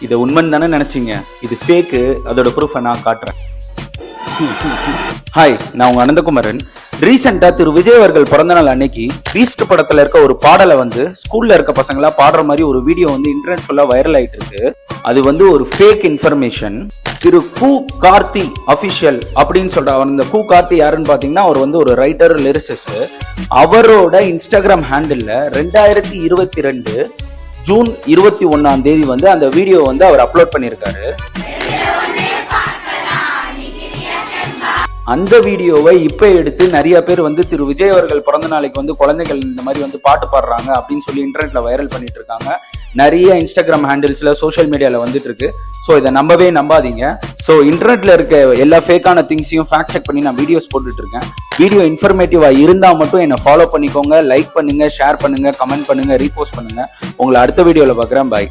இதை உண்மைன்னு தானே நினைச்சீங்க? இது ஃபேக்கு. அதோட ப்ரூஃபை நான் காட்டுறேன். ஹாய், நான் உங்க அனந்தகுமாரன். ரீசெண்டா திரு விஜய் அவர்கள் பிறந்த நாள் அன்னைக்கு பீஸ்ட் படத்துல இருக்க ஒரு பாடலை ஸ்கூல்ல இருக்க பசங்களா பாடுற மாதிரி ஒரு வீடியோ இன்டர்நெட் ஃபுல்லா வைரல் ஆயிட்டு இருக்கு. அது ஒரு ஃபேக் இன்ஃபர்மேஷன். திரு கு கார்த்தி அபிஷியல் அப்படின்னு சொல்ற அந்த கு கார்த்தி யாருன்னு பாத்தீங்கன்னா அவர் ஒரு ரைட்டர், லிரிசிஸ்ட். அவரோட இன்ஸ்டாகிராம் ஹேண்டில்ல 2022 ஜூன் 21 அந்த வீடியோ அவர் அப்லோட் பண்ணியிருக்காரு. அந்த வீடியோவை இப்ப எடுத்து நிறைய பேர் திரு விஜய் அவர்கள் பிறந்த நாளைக்கு குழந்தைகள் இந்த மாதிரி பாட்டு பாடுறாங்க அப்படின்னு சொல்லி இன்டர்நெட்ல வைரல் பண்ணிட்டு இருக்காங்க. நிறைய இன்ஸ்டாகிராம் ஹேண்டில்ஸ்ல, சோஷியல் மீடியால வந்துட்டு இருக்கு. ஸோ இதை நம்பவே நம்பாதீங்க. ஸோ இன்டர்நெட்ல இருக்க எல்லா ஃபேக்கான திங்ஸையும் ஃபேக்ட் செக் பண்ணி நான் வீடியோஸ் போட்டுட்டு இருக்கேன். வீடியோ இன்ஃபர்மேட்டிவா இருந்தா மட்டும் என்னை ஃபாலோ பண்ணிக்கோங்க. லைக் பண்ணுங்க, ஷேர் பண்ணுங்க, கமெண்ட் பண்ணுங்க, ரீபோஸ்ட் பண்ணுங்க. உங்களை அடுத்த வீடியோல பார்க்குறேன். பாய்.